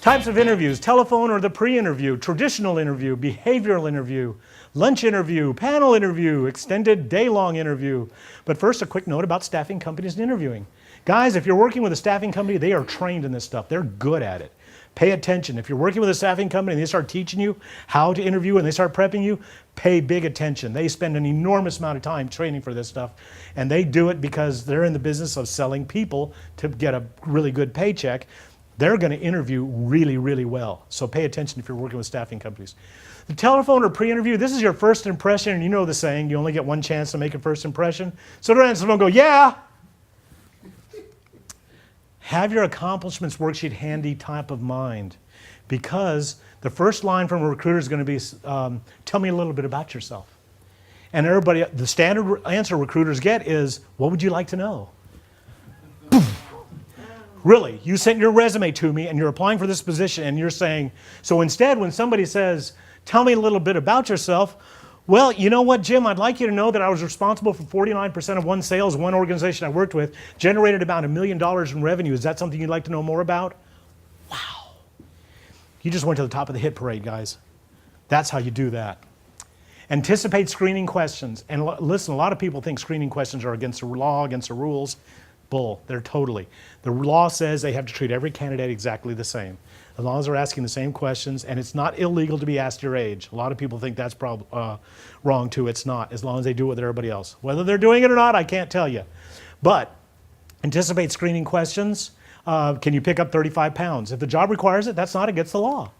Types of interviews: telephone or the pre-interview, traditional interview, behavioral interview, lunch interview, panel interview, extended day-long interview. But first, a quick note about staffing companies and interviewing. Guys, if you're working with a staffing company, they are trained in this stuff. They're good at it. Pay attention. If you're working with a staffing company and they start teaching you how to interview and they start prepping you, pay big attention. They spend an enormous amount of time training for this stuff, and they do it because they're in the business of selling people to get a really good paycheck. They're going to interview really, really well. So pay attention if you're working with staffing companies. The telephone or pre-interview, this is your first impression, and you know the saying, you only get one chance to make a first impression. So don't answer the phone, go, yeah. Have your accomplishments worksheet handy, top of mind, because the first line from a recruiter is going to be, tell me a little bit about yourself. And everybody, the standard answer recruiters get is, what would you like to know? Really, you sent your resume to me and you're applying for this position and you're saying, so instead when somebody says, tell me a little bit about yourself, well, you know what, Jim, I'd like you to know that I was responsible for 49% of one sales, one organization I worked with, generated about $1 million in revenue. Is that something you'd like to know more about? Wow. You just went to the top of the hit parade, guys. That's how you do that. Anticipate screening questions. And listen, a lot of people think screening questions are against the law, against the rules. Bull. They're totally. The law says they have to treat every candidate exactly the same, as long as they're asking the same questions, and it's not illegal to be asked your age. A lot of people think that's wrong too. It's not, as long as they do it with everybody else. Whether they're doing it or not, I can't tell you. But anticipate screening questions. Can you pick up 35 pounds? If the job requires it, that's not against the law.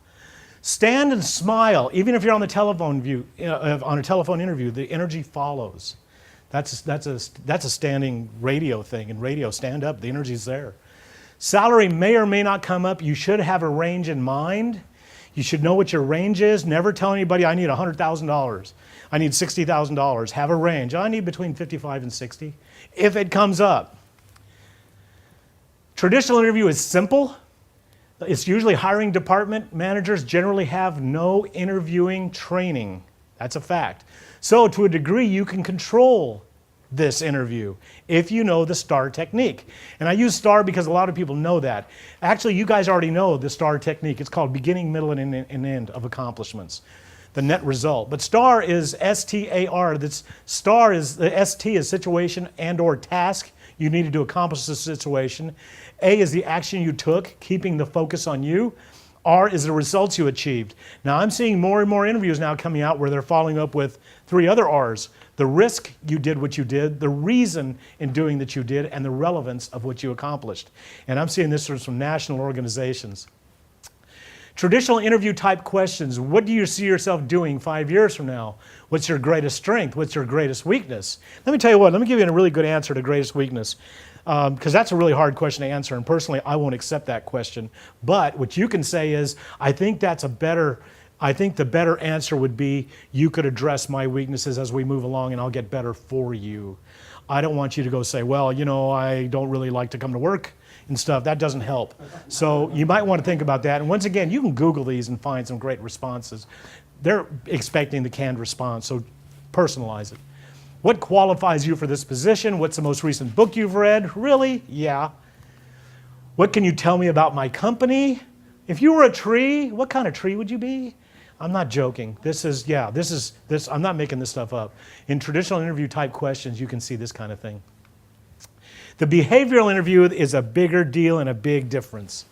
Stand and smile. Even if you're on the telephone on a telephone interview, the energy follows. That's a standing radio thing. In radio, stand up, the energy's there. Salary may or may not come up. You should have a range in mind. You should know what your range is. Never tell anybody, I need $100,000. I need $60,000. Have a range. I need between 55 and 60, if it comes up. Traditional interview is simple. It's usually hiring department managers generally have no interviewing training. That's a fact. So to a degree, you can control this interview if you know the STAR technique. And I use STAR because a lot of people know that. Actually, you guys already know the STAR technique. It's called beginning, middle, and end of accomplishments, the net result. But STAR is S-T-A-R. STAR is, the S-T is situation and or task you needed to accomplish the situation. A is the action you took, keeping the focus on you. R is the results you achieved. Now I'm seeing more and more interviews now coming out where they're following up with 3 other R's. The risk you did what you did, the reason in doing that you did, and the relevance of what you accomplished. And I'm seeing this from some national organizations. Traditional interview type questions. What do you see yourself doing 5 years from now? What's your greatest strength? What's your greatest weakness? Let me tell you what, let me give you a really good answer to greatest weakness. Because that's a really hard question to answer, and personally I won't accept that question. But what you can say is, I think the better answer would be, you could address my weaknesses as we move along and I'll get better for you. I don't want you to go say, well, you know, I don't really like to come to work and stuff. That doesn't help. So you might want to think about that. And once again, you can Google these and find some great responses. They're expecting the canned response, so personalize it. What qualifies you for this position? What's the most recent book you've read? Really? Yeah. What can you tell me about my company? If you were a tree, what kind of tree would you be? I'm not joking. I'm not making this stuff up. In traditional interview type questions, you can see this kind of thing. The behavioral interview is a bigger deal and a big difference.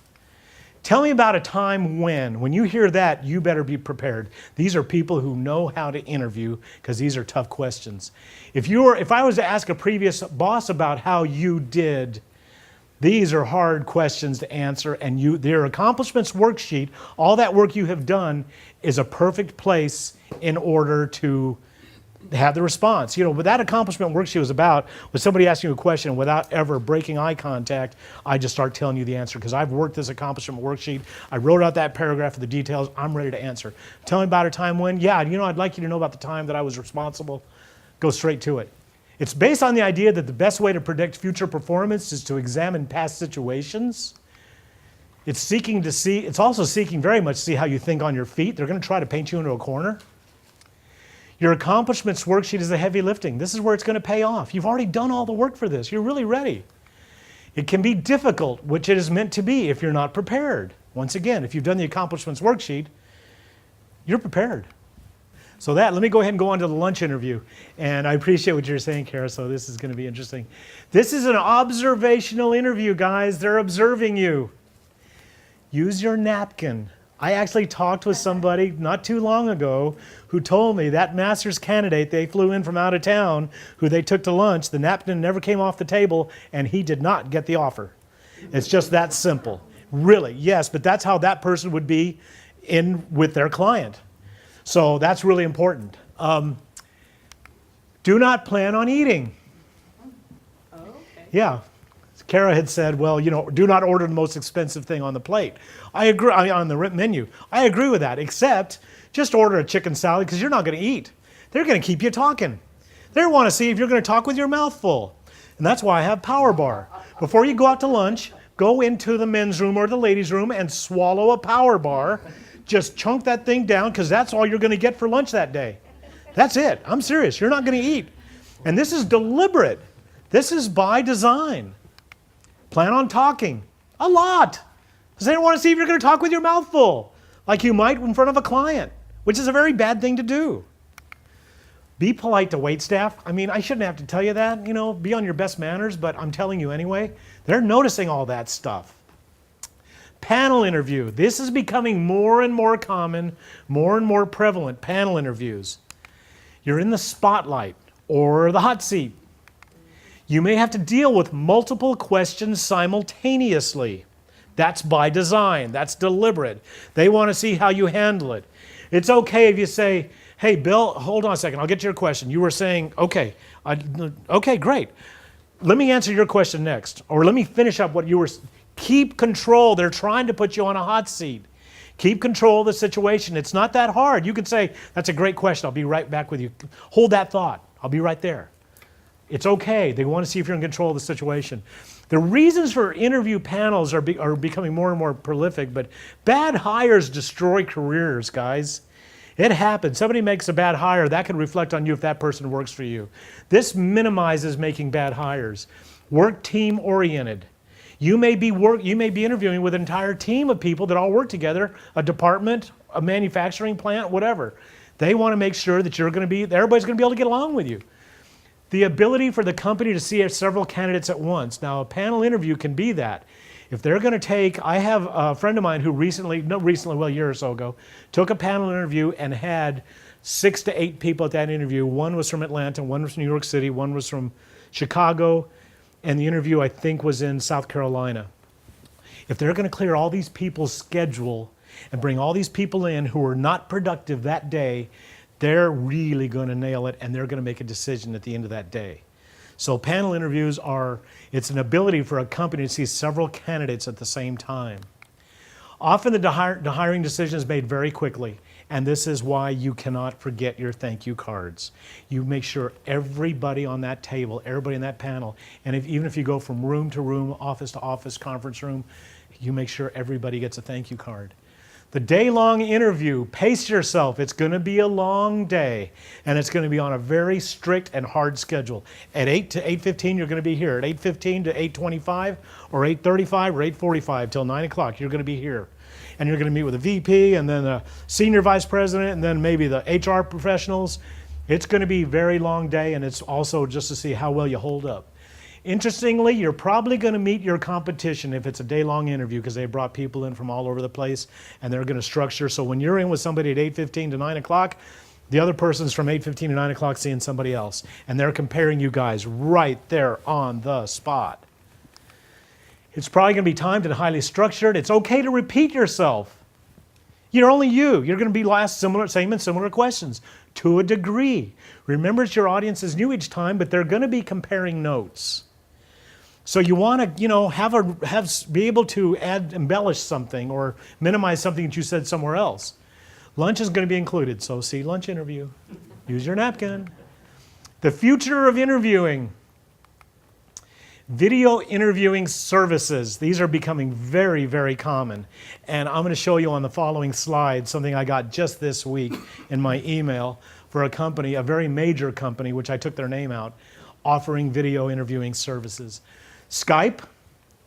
Tell me about a time when you hear that, you better be prepared. These are people who know how to interview, because these are tough questions. If I was to ask a previous boss about how you did, these are hard questions to answer, and their accomplishments worksheet, all that work you have done, is a perfect place in order to have the response. You know, what that accomplishment worksheet was about was somebody asking you a question without ever breaking eye contact. I just start telling you the answer because I've worked this accomplishment worksheet. I wrote out that paragraph of the details. I'm ready to answer. Tell me about a time when, yeah, you know, I'd like you to know about the time that I was responsible. Go straight to it. It's based on the idea that the best way to predict future performance is to examine past situations. It's also seeking very much to see how you think on your feet. They're going to try to paint you into a corner. Your accomplishments worksheet is the heavy lifting. This is where it's going to pay off. You've already done all the work for this. You're really ready. It can be difficult, which it is meant to be if you're not prepared. Once again, if you've done the accomplishments worksheet, you're prepared. So let me go ahead and go on to the lunch interview. And I appreciate what you're saying, Kara, so this is going to be interesting. This is an observational interview, guys. They're observing you. Use your napkin. I actually talked with somebody not too long ago who told me that master's candidate, they flew in from out of town, who they took to lunch, the napkin never came off the table, and he did not get the offer. It's just that simple. Really, yes, but that's how that person would be in with their client. So that's really important. Do not plan on eating. Oh, okay. Yeah. Kara had said, well, do not order the most expensive thing on the plate. I agree, on the menu. I agree with that, except just order a chicken salad because you're not going to eat. They're going to keep you talking. They want to see if you're going to talk with your mouth full. And that's why I have Power Bar. Before you go out to lunch, go into the men's room or the ladies' room and swallow a Power Bar. Just chunk that thing down because that's all you're going to get for lunch that day. That's it. I'm serious. You're not going to eat. And this is deliberate. This is by design. Plan on talking a lot because they don't want to see if you're going to talk with your mouth full like you might in front of a client, which is a very bad thing to do. Be polite to waitstaff. I mean, I shouldn't have to tell you that, be on your best manners, but I'm telling you anyway. They're noticing all that stuff. Panel interview. This is becoming more and more common, more and more prevalent, panel interviews. You're in the spotlight or the hot seat. You may have to deal with multiple questions simultaneously. That's by design. That's deliberate. They want to see how you handle it. It's okay if you say, hey, Bill, hold on a second. I'll get to your question. You were saying, okay, great. Let me answer your question next. Or let me finish up what you were saying. Keep control. They're trying to put you on a hot seat. Keep control of the situation. It's not that hard. You can say, that's a great question. I'll be right back with you. Hold that thought. I'll be right there. It's okay. They want to see if you're in control of the situation. The reasons for interview panels are becoming more and more prolific, but bad hires destroy careers, guys. It happens. Somebody makes a bad hire. That can reflect on you if that person works for you. This minimizes making bad hires. Work team oriented. You may be interviewing with an entire team of people that all work together, a department, a manufacturing plant, whatever. They want to make sure that everybody's going to be able to get along with you. The ability for the company to see several candidates at once. Now, a panel interview can be that. If they're going to I have a friend of mine who a year or so ago, took a panel interview and had 6 to 8 people at that interview. One was from Atlanta, one was from New York City, one was from Chicago, and the interview, I think, was in South Carolina. If they're going to clear all these people's schedule and bring all these people in who are not productive that day, they're really going to nail it, and they're going to make a decision at the end of that day. So panel interviews it's an ability for a company to see several candidates at the same time. Often the hiring decision is made very quickly, and this is why you cannot forget your thank you cards. You make sure everybody on that table, everybody in that panel, and even if you go from room to room, office to office, conference room, you make sure everybody gets a thank you card. The day-long interview, pace yourself. It's going to be a long day, and it's going to be on a very strict and hard schedule. At 8 to 8:15, you're going to be here. At 8:15 to 8:25, or 8:35 or 8:45 till 9 o'clock, you're going to be here. And you're going to meet with a VP, and then a senior vice president, and then maybe the HR professionals. It's going to be a very long day, and it's also just to see how well you hold up. Interestingly, you're probably going to meet your competition if it's a day-long interview because they brought people in from all over the place and they're going to structure. So when you're in with somebody at 8:15 to 9 o'clock, the other person's from 8:15 to 9 o'clock seeing somebody else. And they're comparing you guys right there on the spot. It's probably going to be timed and highly structured. It's okay to repeat yourself. You're only you. You're going to be asked similar questions to a degree. Remember, your audience is new each time, but they're going to be comparing notes. So you want to, be able to embellish something or minimize something that you said somewhere else. Lunch is going to be included, so see lunch interview. Use your napkin. The future of interviewing. Video interviewing services. These are becoming very, very common. And I'm going to show you on the following slide something I got just this week in my email for a company, a very major company, which I took their name out, offering video interviewing services. Skype,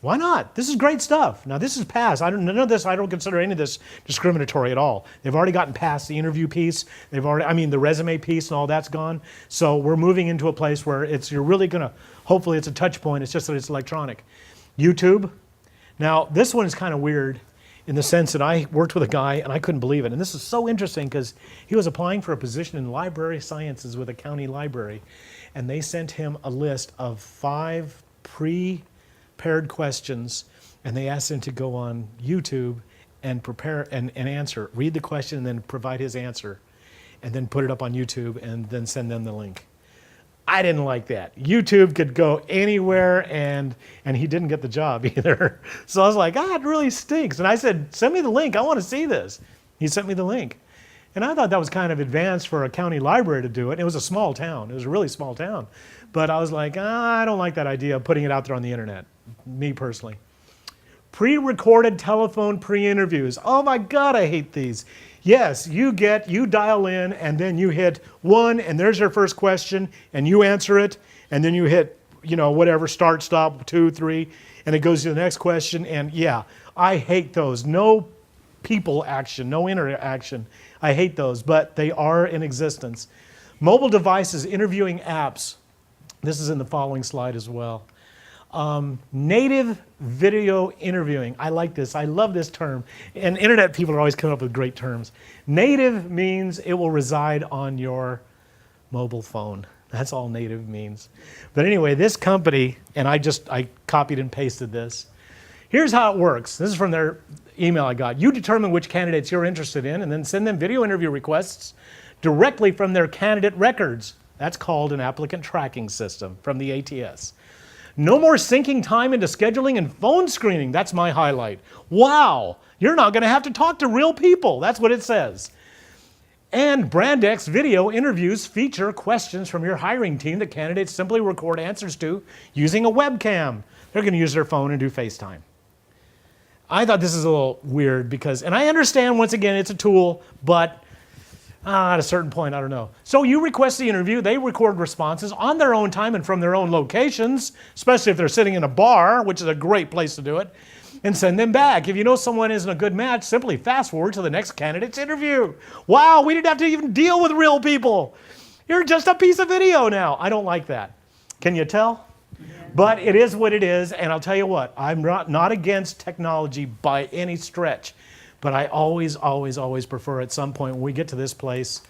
Why not? This is great stuff. Now this is past. None of this, I don't consider any of this discriminatory at all. They've already gotten past the interview piece. The resume piece and all that's gone. So we're moving into a place where you're really gonna, hopefully it's a touch point, it's just that it's electronic. YouTube. Now this one is kind of weird in the sense that I worked with a guy and I couldn't believe it. And this is so interesting because he was applying for a position in library sciences with a county library. And they sent him a list of 5 prepared questions, and they asked him to go on YouTube and prepare and answer, read the question and then provide his answer, and then put it up on YouTube and then send them the link. I didn't like that. YouTube could go anywhere, and he didn't get the job either. So I was like, it really stinks. And I said, send me the link. I want to see this. He sent me the link. And I thought that was kind of advanced for a county library to do it. It was a small town. It was a really small town. But I was like, I don't like that idea of putting it out there on the internet, me personally. Pre-recorded telephone pre-interviews. Oh my God, I hate these. Yes, you dial in and then you hit 1 and there's your first question and you answer it and then you hit, whatever, start, stop, 2, 3, and it goes to the next question. And yeah, I hate those. No people action, no interaction. I hate those, but they are in existence. Mobile devices, interviewing apps. This is in the following slide as well. Native video interviewing. I like this. I love this term. And internet people are always coming up with great terms. Native means it will reside on your mobile phone. That's all native means. But anyway, this company, and I copied and pasted this. Here's how it works. This is from their email I got. You determine which candidates you're interested in and then send them video interview requests directly from their candidate records. That's called an applicant tracking system from the ATS. No more sinking time into scheduling and phone screening. That's my highlight. Wow, you're not going to have to talk to real people. That's what it says. And Brandex video interviews feature questions from your hiring team that candidates simply record answers to using a webcam. They're going to use their phone and do FaceTime. I thought this is a little weird because, and I understand, once again, it's a tool, but at a certain point, I don't know. So you request the interview, they record responses on their own time and from their own locations, especially if they're sitting in a bar, which is a great place to do it, and send them back. If you know someone isn't a good match, simply fast forward to the next candidate's interview. Wow, we didn't have to even deal with real people. You're just a piece of video now. I don't like that. Can you tell? Yeah. But it is what it is, and I'll tell you what, I'm not against technology by any stretch. But I always, always, always prefer at some point when we get to this place,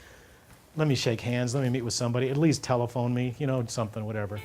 let me shake hands, let me meet with somebody, at least telephone me, something, whatever.